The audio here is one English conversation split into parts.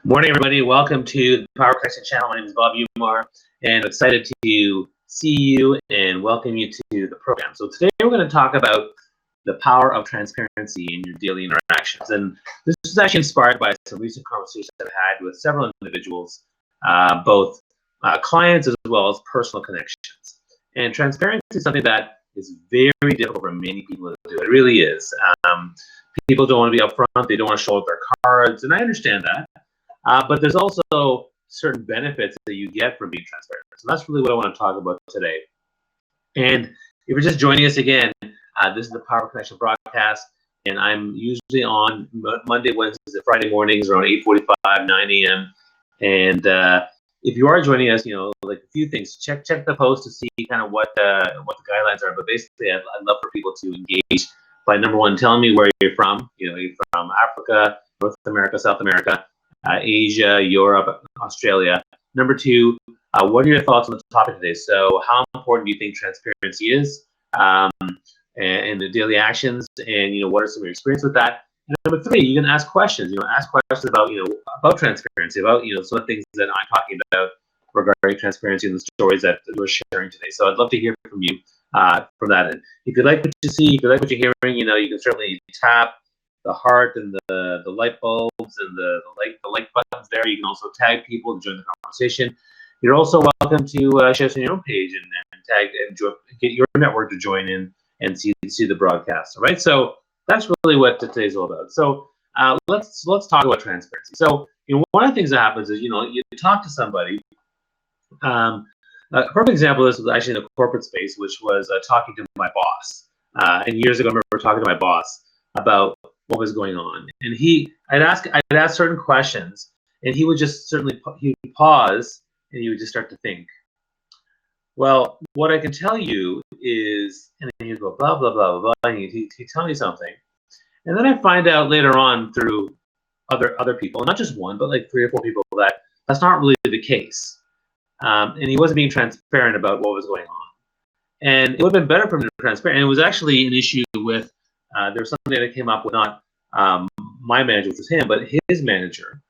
Morning, everybody. Welcome to the Power Connection channel. My name is Bob Umar, and I'm excited to see you and welcome you to the program. So today we're going to talk about the power of transparency in your daily interactions. And this is actually inspired by some recent conversations I've had with several individuals, both clients as well as personal connections. And transparency is something that is very difficult for many people to do. It really is. People don't want to be upfront. They don't want to show up their cards, and I understand that. But there's also certain benefits that you get from being transparent. So that's really what I want to talk about today. And if you're just joining us again, this is the Power Connection broadcast, and I'm usually on Monday, Wednesdays, and Friday mornings around 8:45, 9 a.m. And if you are joining us, like a few things, check the post to see kind of what the guidelines are. But basically, I'd love for people to engage by, number one, telling me where you're from. You're from Africa, North America, South America, Asia, Europe, Australia. Number two, what are your thoughts on the topic today? So how important do you think transparency is and the daily actions, and what are some of your experience with that? And number three, you can ask questions. Ask questions about transparency, about some of the things that I'm talking about regarding transparency and the stories that we're sharing today. So I'd love to hear from you from that. And if you like what you see, if you like what you're hearing, you can certainly tap the heart and the light bulbs and the like buttons there. You can also tag people to join the conversation. You're also welcome to share this on your own page and tag and get your network to join in and see the broadcast. All right, so that's really what today's all about. So let's talk about transparency. So one of the things that happens is you talk to somebody. A perfect example of this was actually in the corporate space, which was talking to my boss. And years ago, I remember talking to my boss about what was going on, and I'd ask certain questions, and he would just he would pause, and he would just start to think. Well, what I can tell you is, and then he'd go blah blah blah blah, and he'd tell me something, and then I find out later on through other people, not just one, but like 3 or 4 people, that that's not really the case, and he wasn't being transparent about what was going on, and it would have been better for him to be transparent. And it was actually an issue with. There was something that came up with not my manager, which was him, but his manager,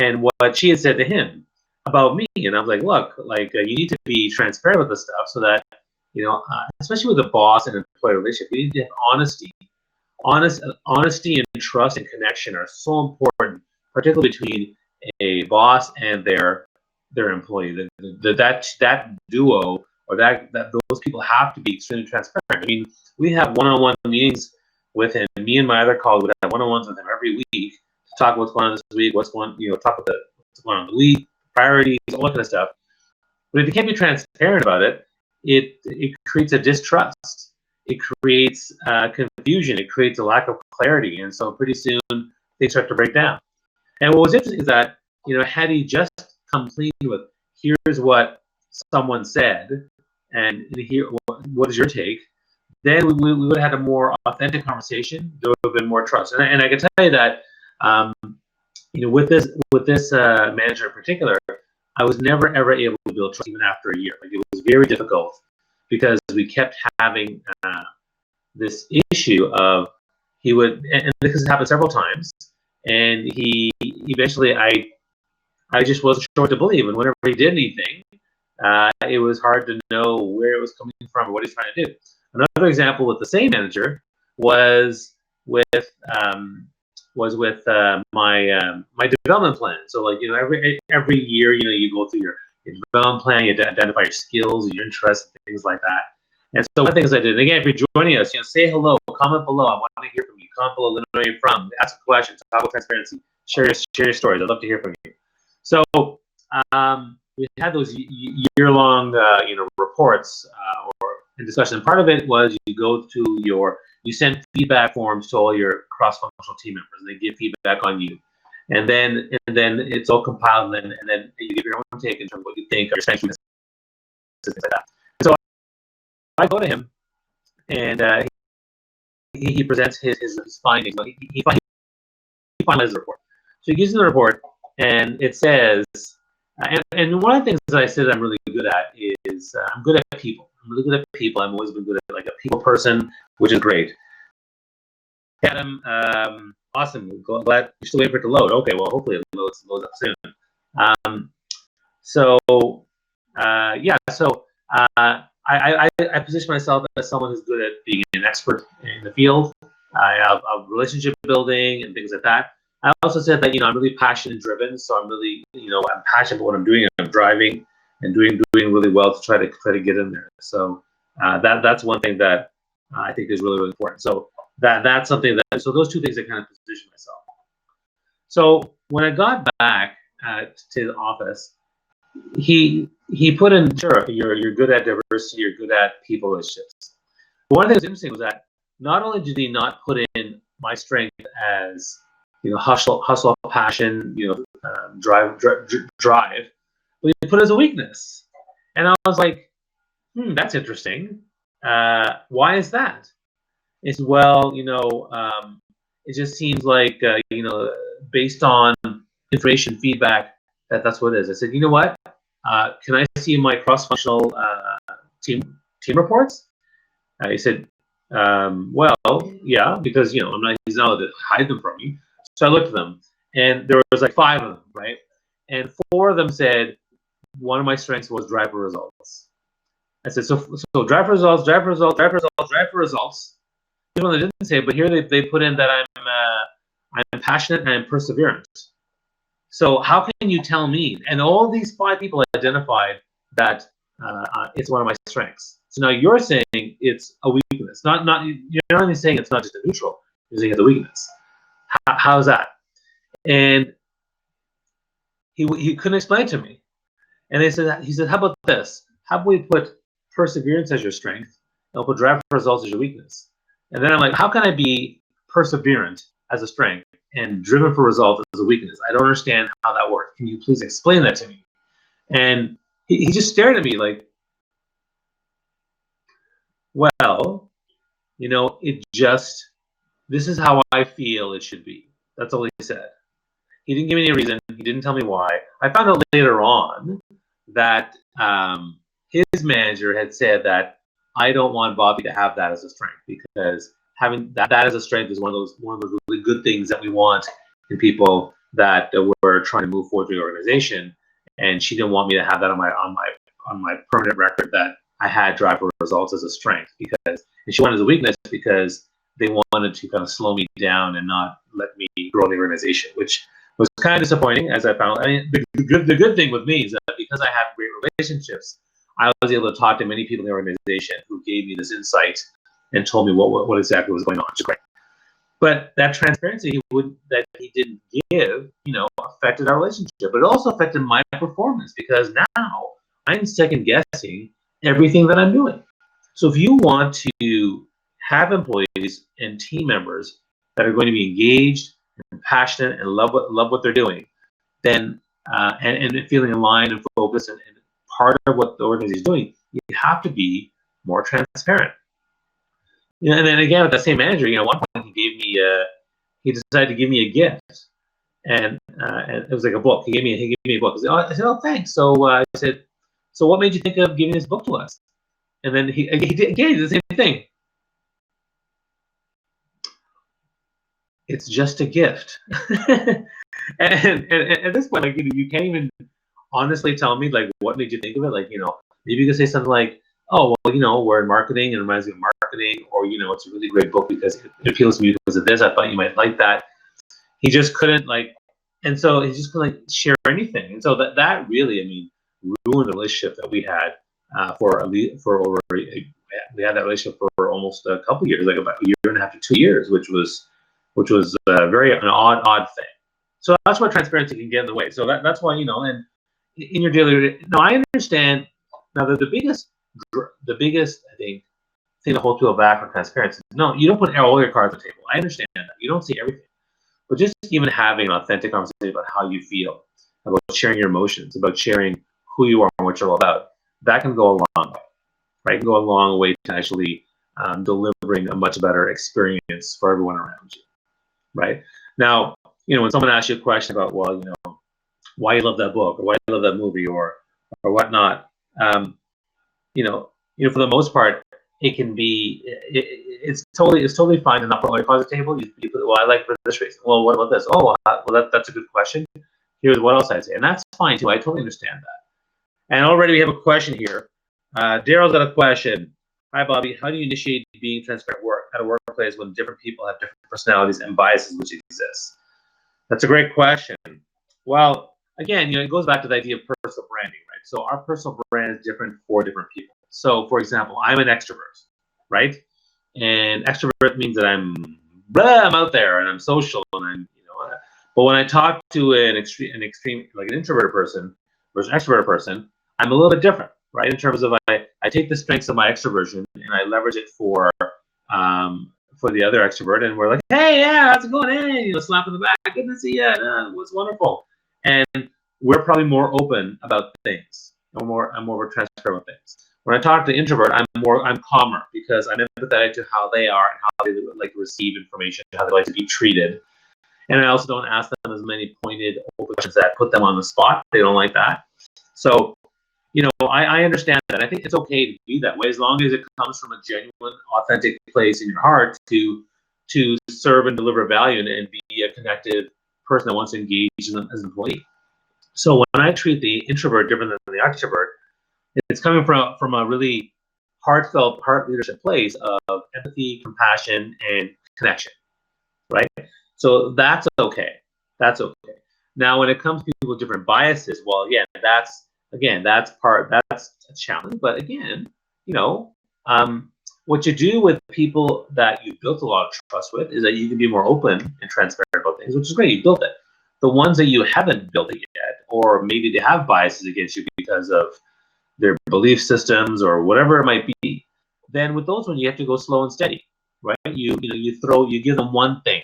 and what she had said to him about me. And I was like, look, you need to be transparent with this stuff, so that especially with a boss and employee relationship, you need to have honesty. Honesty and trust and connection are so important, particularly between a boss and their employee. That duo, or that those people have to be extremely transparent. I mean, we have one-on-one meetings with him. Me and my other colleague would have one-on-ones with him every week to talk about what's going on this week, talk about what's going on the week, priorities, all that kind of stuff. But if you can't be transparent about it, it creates a distrust. It creates confusion. It creates a lack of clarity, and so pretty soon things start to break down. And what was interesting is that had he just come clean with, here's what someone said, and here what is your take, then we would have had a more authentic conversation. There would have been more trust, and I can tell you that with this manager in particular, I was never ever able to build trust even after a year. It was very difficult because we kept having this issue of he would, and this has happened several times, and he eventually I just wasn't sure what to believe, and whenever he did anything, it was hard to know where it was coming from or what he's trying to do. Another example with the same manager was with my development plan. So every year, you go through your development plan, you identify your skills, your interests, things like that. And so one of the things I did, and again, if you're joining us, say hello, comment below. I want to hear from you. Comment below, let me know where you're from. Ask questions, talk about transparency, share your stories. I'd love to hear from you. So we had those year-long reports and discussion. And part of it was you send feedback forms to all your cross-functional team members, and they give feedback on you. And then it's all compiled, and then you give your own take in terms of what you think are your strengths, things like that. So I go to him, and he presents his findings. He finalizes the report. So he gives me the report, and it says, and one of the things that I said I'm really good at is I'm good at people. I'm really good at people. I've always been good at a people person, which is great. Had him awesome. Glad you're still waiting for it to load. Okay, well, hopefully it loads up soon. I position myself as someone who's good at being an expert in the field. I have relationship building and things like that. I also said that I'm really passionate and driven, so I'm really I'm passionate about what I'm doing. I'm driving and doing really well to try to get in there. So that's one thing that I think is really important. So that's something that those two things I kind of position myself. So when I got back to the office, he put in, sure, you're good at diversity, you're good at people relationships. But one thing that was interesting was that not only did he not put in my strength as hustle, passion, drive, but he put it as a weakness. And I was like, that's interesting. Why is that? It's it just seems like based on information feedback that's what it is. I said, you know what? Can I see my cross-functional team reports? He said, well, yeah, because he's not allowed to hide them from me. So I looked at them, and there was like 5 of them, right? And 4 of them said one of my strengths was driver results. I said, so driver results. You know, they didn't say, but here they put in that I'm passionate and I'm perseverant. So how can you tell me? And all these 5 people identified that it's one of my strengths. So now you're saying it's a weakness. You're not only saying it's not just a neutral. You're saying it's a weakness. How's that? And he couldn't explain it to me. And he said, how about this? How about we put perseverance as your strength, and we'll put driver results as your weakness? And then I'm like, how can I be perseverant as a strength and driven for results as a weakness? I don't understand how that works. Can you please explain that to me? And he just stared at me like, well, this is how I feel it should be. That's all he said. He didn't give me any reason. He didn't tell me why. I found out later on that his manager had said that I don't want Bobby to have that as a strength, because having that as a strength is one of those really good things that we want in people that were trying to move forward through the organization. And she didn't want me to have that on my permanent record that I had driver results as a strength, and she wanted it as a weakness because they wanted to kind of slow me down and not let me grow the organization, which was kind of disappointing, as I found. I mean, the good thing with me is that because I have great relationships, I was able to talk to many people in the organization who gave me this insight and told me what exactly was going on, which is great. But that transparency that he didn't give, affected our relationship. But it also affected my performance, because now I'm second guessing everything that I'm doing. So if you want to have employees and team members that are going to be engaged and passionate and love what they're doing, then and feeling aligned and focused and part of what the organization is doing, you have to be more transparent. And then again, with that same manager, at one point he decided to give me a gift, and it was like a book. He gave me a book. I said, oh, thanks. So I said, so what made you think of giving this book to us? And then he did the same thing. It's just a gift. and at this point, you can't even honestly tell me what made you think of it. Maybe you could say something like, oh, well, we're in marketing and it reminds me of marketing, or it's a really great book because it appeals to you because of this. I thought you might like that. He just couldn't and so he just couldn't share anything. And so that really, ruined the relationship that we had for over. We had that relationship for almost a couple of years, like about a year and a half to 2 years, which was very an odd thing. So that's why transparency can get in the way. So that's why and in your daily. Now I understand. Now the biggest I think thing that holds people back from transparency. No, you don't put all your cards on the table. I understand that. You don't see everything. But just even having an authentic conversation about how you feel, about sharing your emotions, about sharing who you are and what you're all about, that can go a long way, right? It can go a long way to actually delivering a much better experience for everyone around you, right? Now, when someone asks you a question about, well, why you love that book or why you love that movie or whatnot, for the most part, it can be, it's totally fine to not put all your cards on the table. You put, well, I like this race. Well, what about this? Oh, well, that's a good question. Here's what else I'd say, and that's fine too. I totally understand that. And already we have a question here. Daryl's got a question. Hi, Bobby. How do you initiate being transparent at a workplace when different people have different personalities and biases which exist? That's a great question. Well, again, it goes back to the idea of personal branding, right? So our personal brand is different for different people. So, for example, I'm an extrovert, right? And extrovert means that I'm out there and I'm social and I'm, but when I talk to an extreme, like an introverted person versus an extroverted person, I'm a little bit different, right? In terms of I take the strengths of my extroversion and I leverage it for the other extrovert, and we're like, hey, yeah, how's it going? Hey, slap in the back, good to see you. It was wonderful. And we're probably more open about things. I'm more transparent about things. When I talk to the introvert, I'm calmer because I'm empathetic to how they are and how they like to receive information, how they like to be treated. And I also don't ask them as many pointed open questions that put them on the spot. They don't like that. So, I understand that. I think it's okay to be that way as long as it comes from a genuine, authentic place in your heart to serve and deliver value and be a connected person that wants to engage as an employee. So when I treat the introvert different than the extrovert, it's coming from a really heartfelt, heart leadership place of empathy, compassion, and connection, right? So that's okay. That's okay. Now, when it comes to people with different biases, well, yeah, that's a challenge. But again, what you do with people that you've built a lot of trust with is that you can be more open and transparent about things, which is great. You built it. The ones that you haven't built it yet, or maybe they have biases against you because of their belief systems or whatever it might be, then with those ones you have to go slow and steady, right? You give them one thing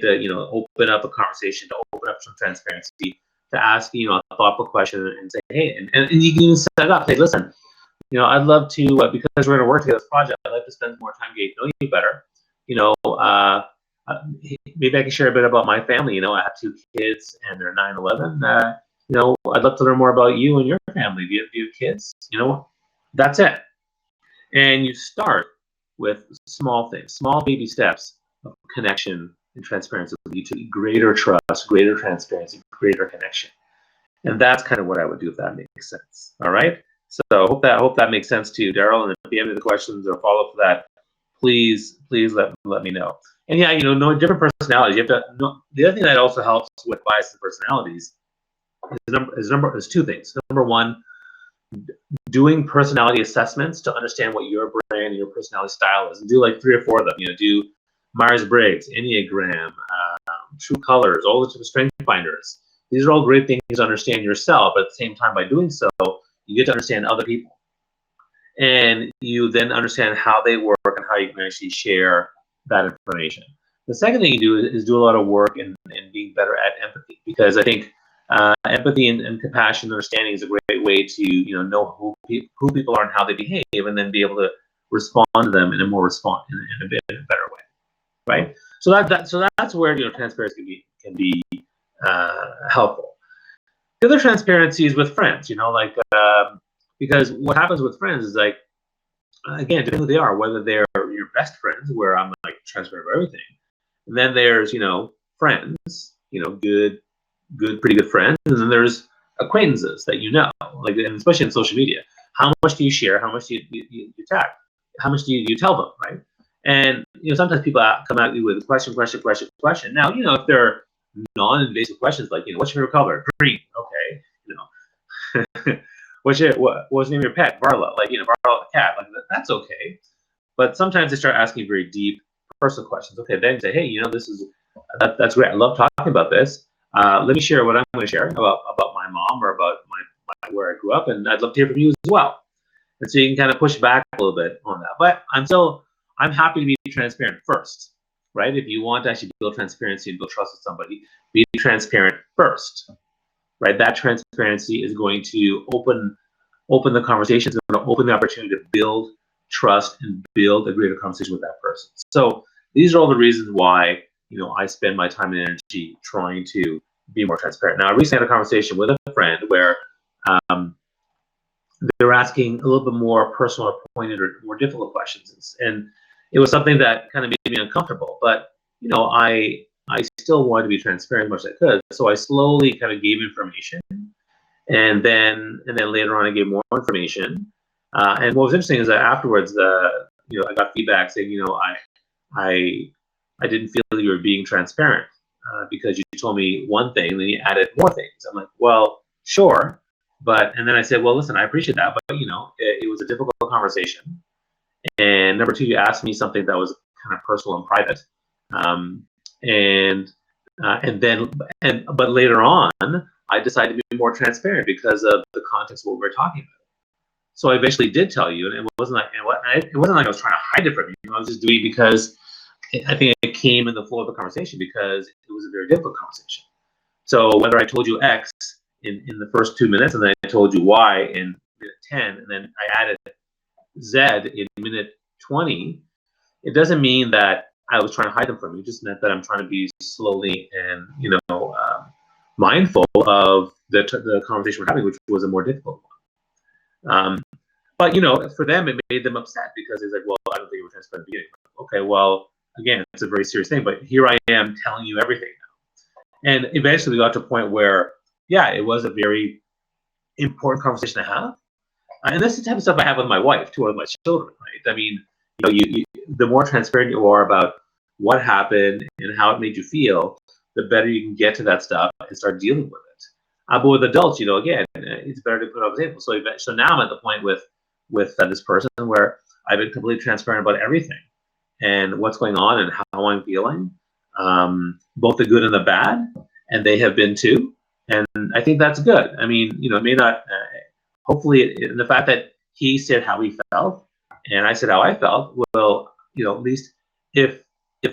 to open up a conversation, to open up some transparency, to ask a thoughtful question and say, hey, and you can even set it up. Say, listen, I'd love to because we're going to work together this project. I'd like to spend more time getting to know you better. Maybe I can share a bit about my family. I have 2 kids and they're 9, 11. I'd love to learn more about you and your family. Do you have kids? That's it. And you start with small things, small baby steps of connection and transparency will lead to greater trust, greater transparency, greater connection. And that's kind of what I would do if that makes sense. All right. So I hope that makes sense to you, Daryl. And if you have any questions or follow up to that, please let me know. And yeah, knowing different personalities, you have to know. The other thing that also helps with bias and personalities is 2 things. Number one, doing personality assessments to understand what your brand and your personality style is, and do like 3 or 4 of them. Do Myers-Briggs, Enneagram, True Colors, all the different strength finders. These are all great things to understand yourself. But at the same time, by doing so, you get to understand other people, and you then understand how they work and how you can actually share that information. The second thing you do is do a lot of work in being better at empathy, because I think empathy and compassion and understanding is a great way to know who people are and how they behave, and then be able to respond to them in a better way, right? So that's where transparency can be helpful. The other transparency is with friends, because what happens with friends is again, depending who they are, whether they're your best friends, where I'm transparent about everything, and then there's friends, good, pretty good friends, and then there's acquaintances that and especially in social media. How much do you share? How much do you tag? How much do you tell them, right? And sometimes people come at you with question. Now, if they're non-invasive questions like what's your favorite color? Green. Okay. what's the name of your pet? Varla. Varla the cat. That's okay. But sometimes they start asking very deep personal questions. Okay, then say, hey, that's great. I love talking about this. Let me share what I'm going to share about my mom or about my where I grew up, and I'd love to hear from you as well. And so you can kind of push back a little bit on that. But I'm happy to be transparent first, right? If you want to actually build transparency and build trust with somebody, be transparent first, right? That transparency is going to open the conversation. It's going to open the opportunity to build trust and build a greater conversation with that person. So these are all the reasons why I spend my time and energy trying to be more transparent. Now, I recently had a conversation with a friend where they were asking a little bit more personal or pointed or more difficult questions, and it was something that kind of made me uncomfortable. But I still wanted to be transparent as much as I could, so I slowly kind of gave information, and then later on I gave more information. And what was interesting is that afterwards, I got feedback saying, I I didn't feel that you were being transparent because you told me one thing, and then you added more things. I'm like, well, sure, and then I said, well, listen, I appreciate that, but it was a difficult conversation. And number two, you asked me something that was kind of personal and private, um, and but later on, I decided to be more transparent because of the context of what we were talking about. So I eventually did tell you, and it wasn't like I was trying to hide it from you. I was just doing it because I think it came in the flow of the conversation because it was a very difficult conversation. So whether I told you X in the first 2 minutes, and then I told you Y in minute 10, and then I added Z in minute 20, it doesn't mean that I was trying to hide them from you. It just meant that I'm trying to be slowly and mindful of the conversation we're having, which was a more difficult one. But for them, it made them upset because it's like, well, I don't think you were transparent at the beginning. Okay, well, again, it's a very serious thing, but here I am telling you everything now. And eventually we got to a point where, yeah, it was a very important conversation to have. And this is the type of stuff I have with my wife, too, with my children, right? I mean, the more transparent you are about what happened and how it made you feel, the better you can get to that stuff and start dealing with it. But with adults, again, it's better to put it on the table. So now I'm at the point with this person where I've been completely transparent about everything and what's going on and how I'm feeling, both the good and the bad, and they have been too. And I think that's good. I mean, it may not. Hopefully, the fact that he said how he felt and I said how I felt, well, at least if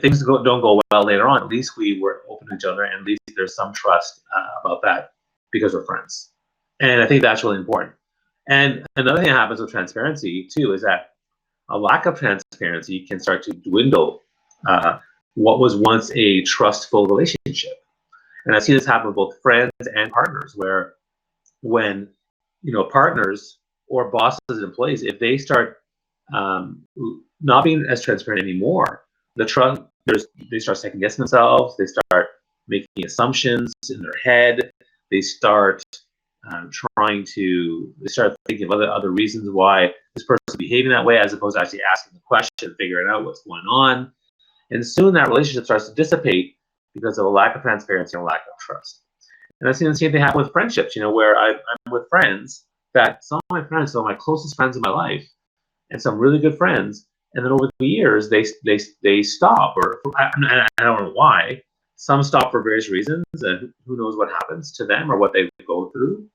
things don't go well later on, at least we were open to each other, and at least there's some trust about that because we're friends. And I think that's really important. And another thing that happens with transparency too is that a lack of transparency can start to dwindle what was once a trustful relationship. And I see this happen with both friends and partners, where when partners or bosses and employees, if they start not being as transparent anymore, they start second guessing themselves. They start making assumptions in their head. They start they start thinking of other reasons why this person is behaving that way, as opposed to actually asking the question, figuring out what's going on. And soon that relationship starts to dissipate because of a lack of transparency and a lack of trust. And I've seen the same thing happen with friendships, where I'm with friends that some of my friends, some of my closest friends in my life, and some really good friends, and then over the years they stop, or I don't know why. Some stop for various reasons, and who knows what happens to them or what they go through.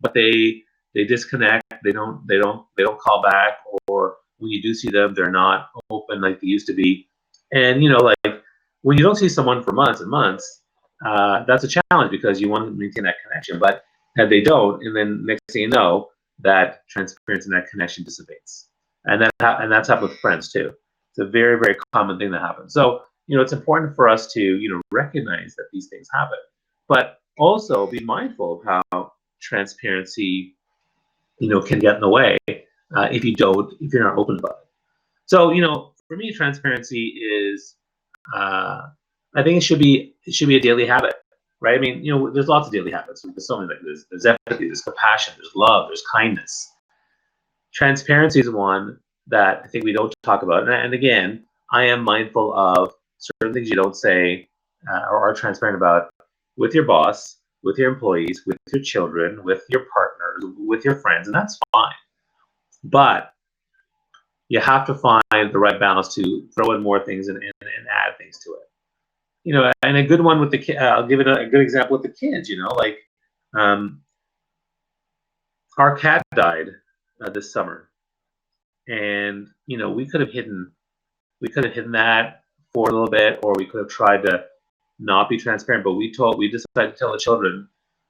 But they disconnect. They don't call back, or when you do see them, they're not open like they used to be. And like when you don't see someone for months and months, that's a challenge because you want to maintain that connection. But if they don't, and then next thing you know, that transparency and that connection dissipates. And that's happened with friends too. It's a very, very common thing that happens. So it's important for us to recognize that these things happen, but also be mindful of how transparency can get in the way if you're not open about it. So for me, transparency is I think it should be a daily habit, right? I mean, there's lots of daily habits. There's so many. Like there's empathy, there's compassion, there's love, there's kindness. Transparency is one that I think we don't talk about. And again, I am mindful of certain things you don't say or are transparent about with your boss, with your employees, with your children, with your partners, with your friends, and that's fine. But you have to find the right balance to throw in more things and add things to it. And a good one with the kids, I'll give it a good example with the kids, like our cat died this summer, and we could have hidden that for a little bit, or we could have tried to not be transparent, but we decided to tell the children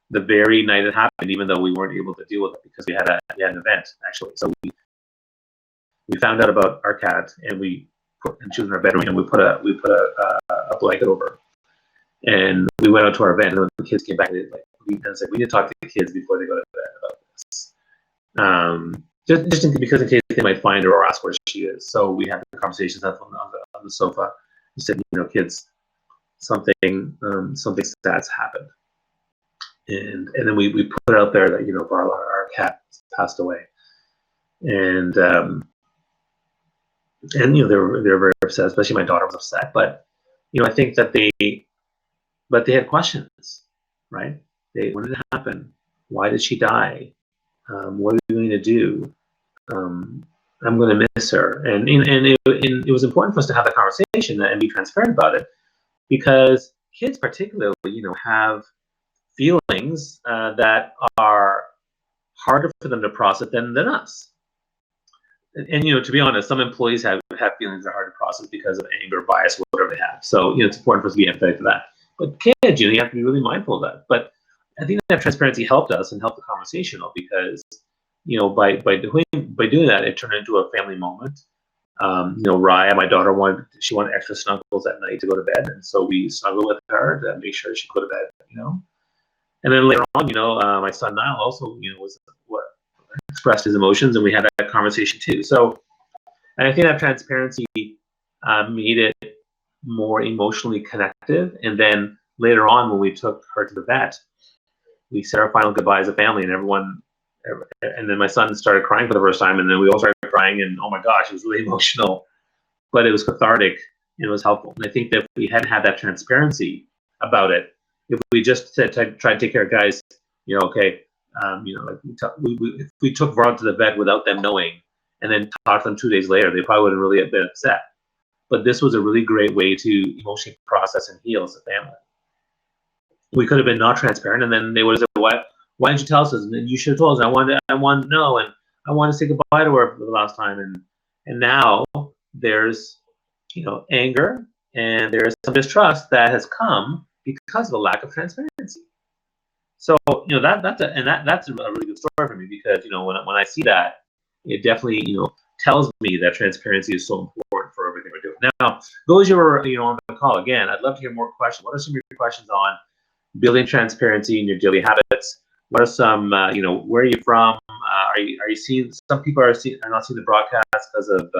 the very night it happened, even though we weren't able to deal with it because we had an event actually. So we found out about our cat, and she was in our bedroom, and we put a blanket over her. And we went out to our event, and when the kids came back, we need to talk to the kids before they go to bed about this. because in case they might find her or ask where she is. So we had the conversations on the sofa. We said, kids, something sad's happened, and then we put it out there that Varla, our cat, passed away, and they were very upset. Especially my daughter was upset, but I think that they had questions, right? When did it happen? Why did she die? What are we going to do? I'm going to miss her, and it was important for us to have that conversation and be transparent about it, because kids particularly, have feelings that are harder for them to process than us. And to be honest, some employees have feelings that are hard to process because of anger, bias, whatever they have. So it's important for us to be empathetic to that. But kids, you have to be really mindful of that. But I think that transparency helped us and helped the conversation, because by doing that, it turned into a family moment. Raya, my daughter, wanted extra snuggles at night to go to bed, and so we snuggled with her to make sure she could go to bed. And then later on, my son Niall also expressed his emotions, and we had that conversation too. So, and I think that transparency made it more emotionally connective. And then later on, when we took her to the vet, we said our final goodbye as a family, and then my son started crying for the first time, and then we all started crying, and oh my gosh, it was really emotional, but it was cathartic and it was helpful. And I think that if we hadn't had that transparency about it, if we just tried to take care of guys, okay, if we took Varla to the vet without them knowing, and then talked to them 2 days later, they probably wouldn't really have been upset. But this was a really great way to emotionally process and heal as a family. We could have been not transparent, and then they would have said, why didn't you tell us this? And then you should have told us. I wanted to know, and I wanted to say goodbye to her for the last time. And now there's anger, and there's some distrust that has come because of the lack of transparency. So that's a really good story for me, because when I see that, it definitely tells me that transparency is so important for everything we're doing. Now, those who are on the call, again, I'd love to hear more questions. What are some of your questions on building transparency in your daily habits? What are some where are you from? Are you seeing, some people are not seeing the broadcast because of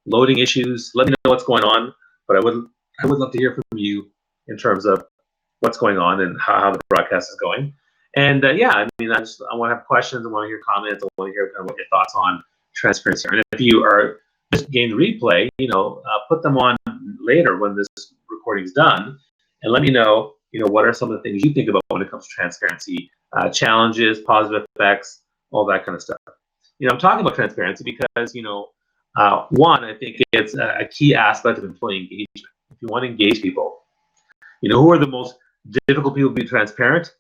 loading issues? Let me know what's going on. But I would love to hear from you in terms of what's going on and how the broadcast is going. And I want to have questions. I want to hear comments. I want to hear kind of what your thoughts on transparency are. And if you are just getting the replay, put them on later when this recording is done, and let me know, what are some of the things you think about when it comes to transparency, challenges, positive effects, all that kind of stuff. I'm talking about transparency because, one, I think it's a key aspect of employee engagement. If you want to engage people, who are the most difficult people to be transparent?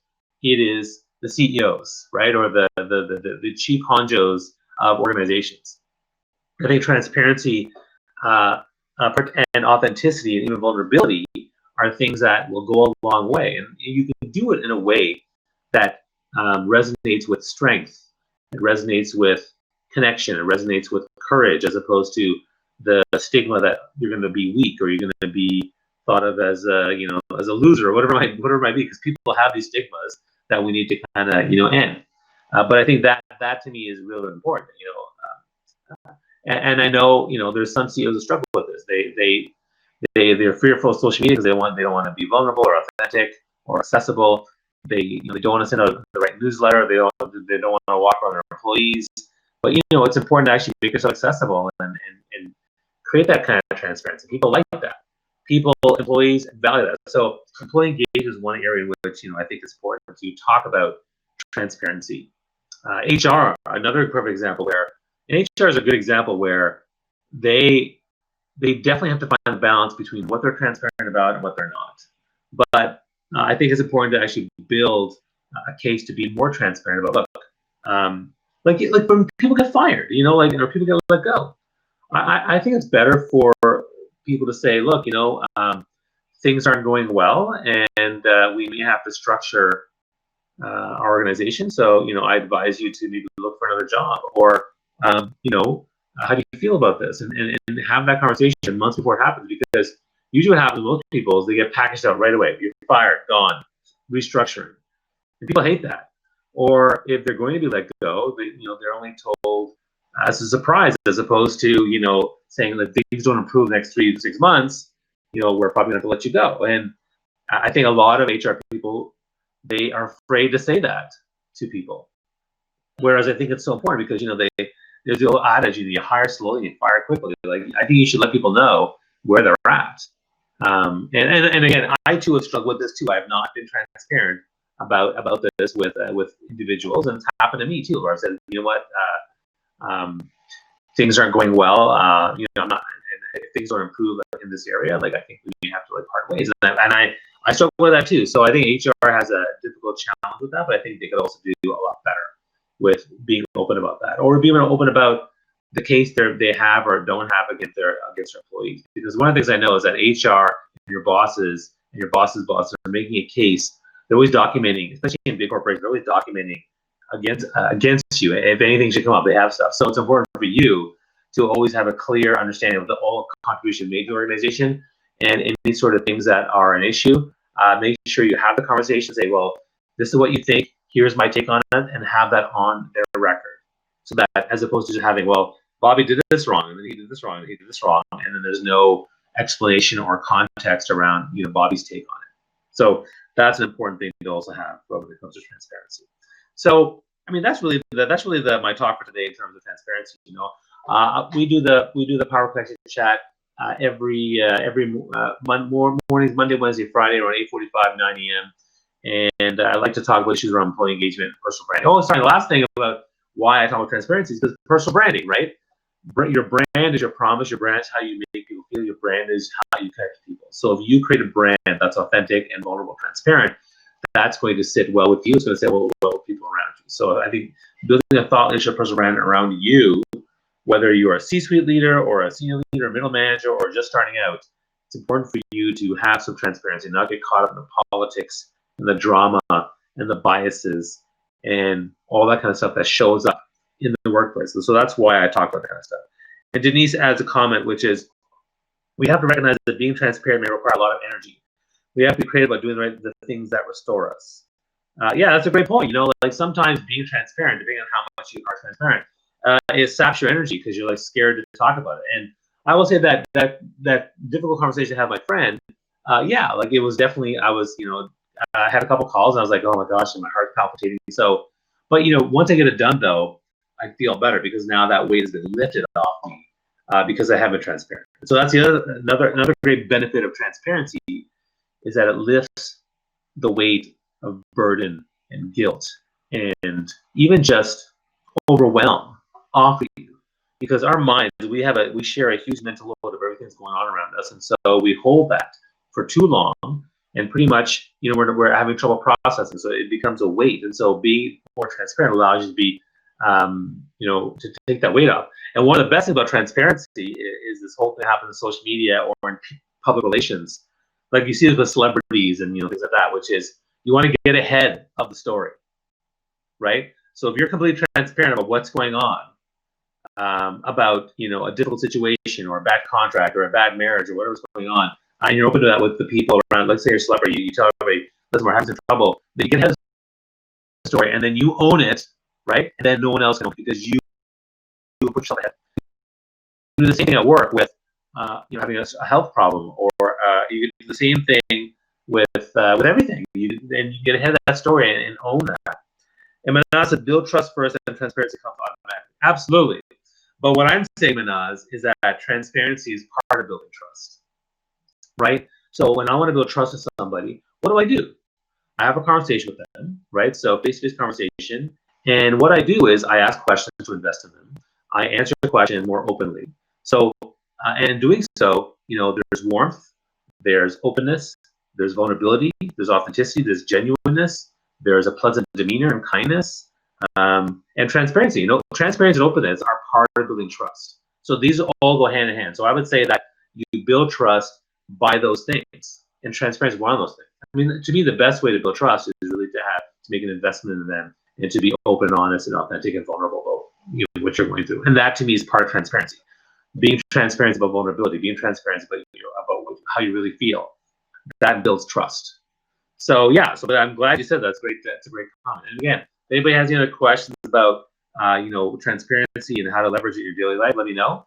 It is the CEOs, right, or the chief honchos of organizations. I think transparency and authenticity and even vulnerability are things that will go a long way, and you can do it in a way that resonates with strength, it resonates with connection, it resonates with courage, as opposed to the stigma that you're going to be weak or you're going to be thought of as a loser, or whatever it might be, because people have these stigmas that we need to kind of end. But I think that to me is really important. And I know there's some CEOs that struggle with this. They're fearful of social media because they don't want to be vulnerable or authentic or accessible. They don't want to send out the right newsletter. They don't want to walk around their employees. But it's important to actually make yourself accessible and create that kind of transparency. People like that. Employees value that. So employee engagement is one area in which I think it's important to talk about transparency. HR, another perfect example where, and HR is a good example where they definitely have to find a balance between what they're transparent about and what they're not. But I think it's important to actually build a case to be more transparent about, like when people get fired, or people get let go. I think it's better for people to say, look, things aren't going well, and we may have to structure our organization. So, I advise you to maybe look for another job, or, how do you feel about this? And have that conversation months before it happens, because usually what happens with most people is they get packaged out right away. You're fired, gone, restructuring. And people hate that. or if they're going to be let go, they're only told as a surprise, as opposed to saying that things don't improve the next 3 to 6 months, we're probably going to let you go. And I think a lot of HR people, they are afraid to say that to people. Whereas I think it's so important because there's the old adage, you hire slowly and fire quickly. Like, I think you should let people know where they're at. And again, I too have struggled with this too. I have not been transparent about this with individuals, and it's happened to me too, where I said, you know what, things aren't going well. I'm not. And if things don't improve in this area, like, I think we have to part ways. And I struggle with that too. So I think HR has a difficult challenge with that, but I think they could also do a lot better with being open about that, or being open about the case they have or don't have against their employees. Because one of the things I know is that HR and your bosses and your boss's bosses are making a case. They're always documenting, especially in big corporations, they're always documenting against you. If anything should come up, they have stuff. So it's important for you to always have a clear understanding of all contribution made to the organization, and any sort of things that are an issue. Make sure you have the conversation, say, well, this is what you think, here's my take on it, and have that on their record. So that, as opposed to just having, well, Bobby did this wrong, and then he did this wrong, and he did this wrong, and then there's no explanation or context around Bobby's take on it. So that's an important thing to also have when it comes to transparency. So I mean, that's really my talk for today in terms of transparency. We do the Power Connection chat every mornings, Monday, Wednesday, Friday, around 8:45, 9 a.m. And I like to talk about issues around employee engagement and personal branding. Oh, sorry, the last thing about why I talk about transparency is because personal branding, right? Your brand is your promise. Your brand is how you make people feel. Your brand is how you connect to people. So if you create a brand that's authentic and vulnerable, transparent, that's going to sit well with you. It's going to sit well with people around you. So I think building a thought leadership personal brand around you, whether you are a C-suite leader or a senior leader, middle manager, or just starting out, it's important for you to have some transparency, not get caught up in the politics and the drama and the biases and all that kind of stuff that shows up in the workplace. So that's why I talk about that kind of stuff. And Denise adds a comment, which is, we have to recognize that being transparent may require a lot of energy. We have to be creative about doing the things that restore us. Yeah, that's a great point. Like, sometimes being transparent, depending on how much you are transparent, it saps your energy because you're scared to talk about it. And I will say that difficult conversation I had with my friend, yeah, like, it was definitely, I had a couple calls and I was like, oh my gosh, and my heart's palpitating. So, but once I get it done though, I feel better because now that weight has been lifted off me because I have been transparent. So that's another great benefit of transparency, is that it lifts the weight of burden and guilt and even just overwhelm off of you, because our minds, we share a huge mental load of everything that's going on around us, and so we hold that for too long, and pretty much we're having trouble processing, so it becomes a weight. And so being more transparent allows you to be to take that weight off. And one of the best things about transparency is this whole thing happens in social media or in public relations. Like, you see this with celebrities and things like that, which is, you want to get ahead of the story, right? So if you're completely transparent about what's going on, about a difficult situation or a bad contract or a bad marriage or whatever's going on, and you're open to that with the people around, let's say you're a celebrity, you tell everybody, listen, we're having some trouble, then you get ahead of the story, and then you own it, right? And then no one else can, because you put yourself ahead. You do the same thing at work with having a health problem, or you do the same thing with everything. You get ahead of that story and own that. And Manaz said, build trust first, and transparency comes automatically. Absolutely. But what I'm saying, Manaz, is that transparency is part of building trust, right? So when I want to build trust with somebody, what do? I have a conversation with them, right? So face-to-face conversation. And what I do is I ask questions to invest in them. I answer the question more openly. So, and in doing so, there's warmth, there's openness, there's vulnerability, there's authenticity, there's genuineness, there's a pleasant demeanor and kindness, and transparency. Transparency and openness are part of building trust. So these all go hand in hand. So I would say that you build trust by those things, and transparency is one of those things. I mean, to me, the best way to build trust is really to make an investment in them, and to be open, honest, and authentic and vulnerable about what you're going through. And that, to me, is part of transparency. Being transparent about vulnerability, being transparent about how you really feel, that builds trust. So yeah, but I'm glad you said that. That's great. That's a great comment. And again, anybody has any other questions about transparency and how to leverage it in your daily life, let me know.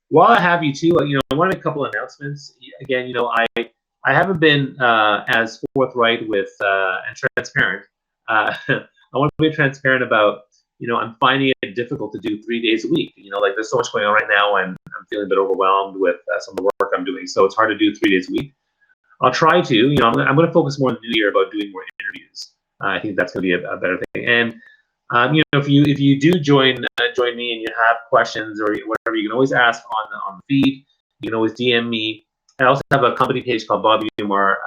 While I have you too, I want to make a couple of announcements. Again, I haven't been as forthright with and transparent. I want to be transparent about, I'm finding it difficult to do 3 days a week. Like there's so much going on right now, and I'm feeling a bit overwhelmed with some of the work I'm doing. So it's hard to do 3 days a week. I'll try to. I'm going to focus more in the new year about doing more interviews. I think that's going to be a better thing. And if you do join me and you have questions or whatever, you can always ask on the feed. You can always DM me. I also have a company page called Bob Umar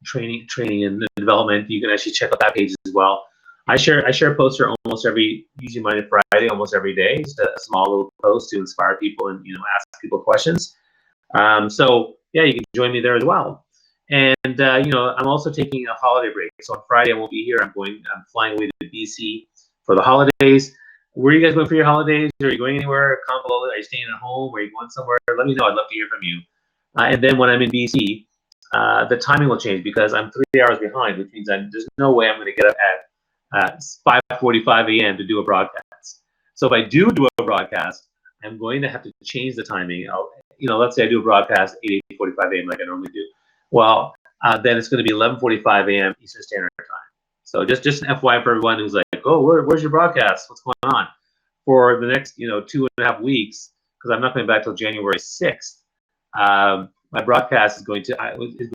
Training and Development. You can actually check out that page as well. I share posts here usually Monday to Friday, almost every day. Just a small little post to inspire people and ask people questions. So yeah, you can join me there as well. And I'm also taking a holiday break. So on Friday I won't be here. I'm flying away to BC for the holidays. Where are you guys going for your holidays? Are you going anywhere? Comment below. Are you staying at home? Are you going somewhere? Let me know. I'd love to hear from you. And then when I'm in BC, the timing will change because I'm 3 hours behind, which means there's no way I'm going to get up at 5:45 a.m. to do a broadcast. So if I do a broadcast, I'm going to have to change the timing. Let's say I do a broadcast 8:45 a.m. like I normally do. Well, then it's going to be 11:45 a.m. Eastern Standard Time. So just an FYI for everyone who's like, oh, where's your broadcast? What's going on? For the next 2.5 weeks, because I'm not coming back till January 6th. My broadcast is going to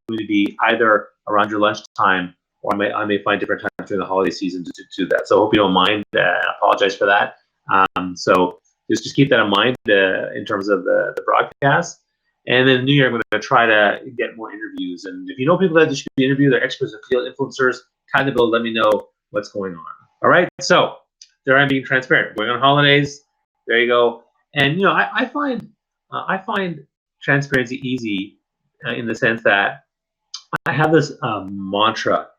be either around your lunchtime, or I may find different times during the holiday season to do that. So I hope you don't mind. I apologize for that. So just keep that in mind in terms of the broadcast. And then New Year, I'm going to try to get more interviews. And if you know people that should be interviewed, they're experts in field influencers, kind of let me know what's going on. All right. So there I'm being transparent. Going on holidays. There you go. And I find transparency easy in the sense that I have this mantra.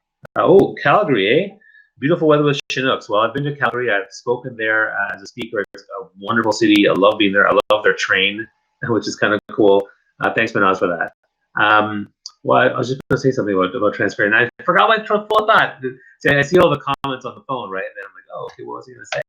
Calgary, eh? Beautiful weather with Chinooks. Well, I've been to Calgary. I've spoken there as a speaker. It's a wonderful city. I love being there. I love their train, which is kind of cool. Thanks, Manaz, for that. Well, I was just going to say something about transparency. I forgot my thought. See, I see all the comments on the phone, right? And then I'm like, oh, okay, what was I going to say?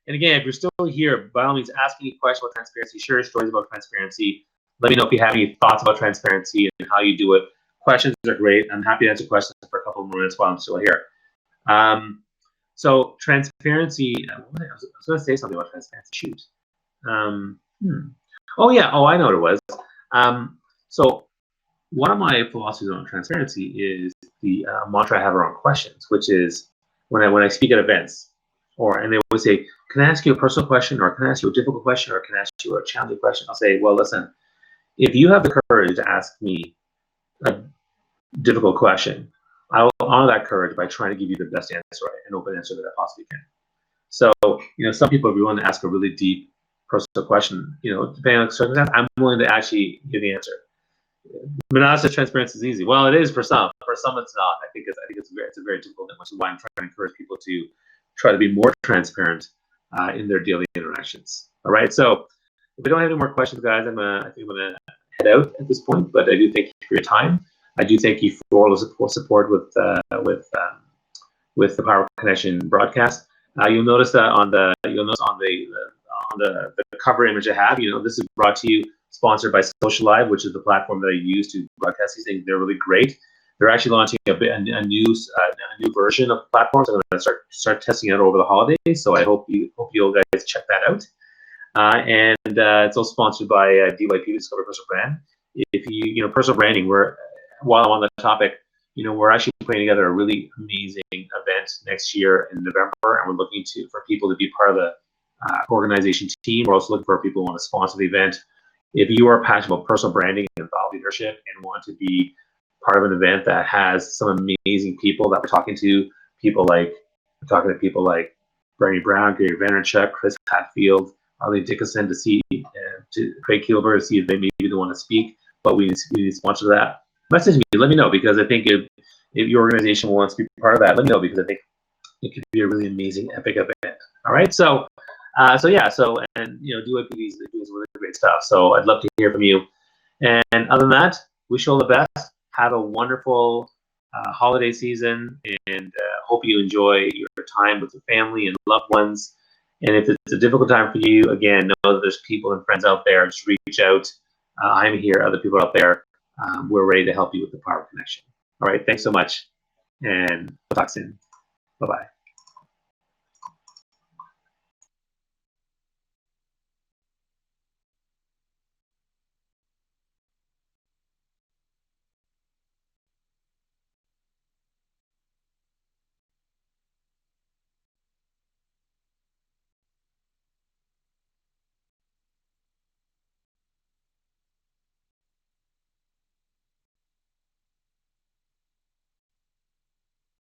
And again, if you're still here, by all means, ask any question about transparency. Share your stories about transparency. Let me know if you have any thoughts about transparency and how you do it. Questions are great. I'm happy to answer questions for a couple more minutes while I'm still here. So transparency. I was going to say something about transparency. Shoot. Oh yeah. Oh, I know what it was. So one of my philosophies on transparency is the mantra I have around questions, which is when I speak at events, and they would say, "Can I ask you a personal question, or can I ask you a difficult question, or can I ask you a challenging question?" I'll say, "Well, listen, if you have the courage to ask me a difficult question, I will honor that courage by trying to give you the best answer, an open answer that I possibly can." So, some people, if you want to ask a really deep personal question, depending on the circumstance, I'm willing to actually give the answer. Manaz says transparency is easy. Well, it is for some. For some, it's not. I think it's a very difficult thing, which is why I'm trying to encourage people to try to be more transparent in their daily interactions. All right. So if we don't have any more questions, guys, I think I'm gonna head out at this point. But I do thank you for your time. I do thank you for all the support with the Power Connection broadcast. You'll notice that on the cover image I have, this is brought to you, sponsored by Social Live, which is the platform that I use to broadcast these things. They're really great. They're actually launching a new version of the platform. So I'm going to start testing it over the holidays. So I hope you guys check that out. And it's also sponsored by DYP, Discover Personal Brand. If personal branding, while I'm on the topic, we're actually putting together a really amazing event next year in November, and we're looking for people to be part of the organization team. We're also looking for people who want to sponsor the event. If you are passionate about personal branding and thought leadership and want to be part of an event that has some amazing people that we're talking to, people like Bernie Brown, Gary Vaynerchuk, Chris Hadfield, Arlene Dickinson, to Craig Kilber, to see if they maybe don't want to speak, but we need to sponsor that. Message me, let me know, because I think if your organization wants to be part of that, let me know, because I think it could be a really amazing, epic event. All right, so DYP is really great stuff. So I'd love to hear from you. And other than that, wish you all the best. Have a wonderful holiday season, and hope you enjoy your time with your family and loved ones. And if it's a difficult time for you, again, know that there's people and friends out there. Just reach out. I'm here. Other people out there. We're ready to help you with the Power Connection. All right. Thanks so much. And we'll talk soon. Bye-bye.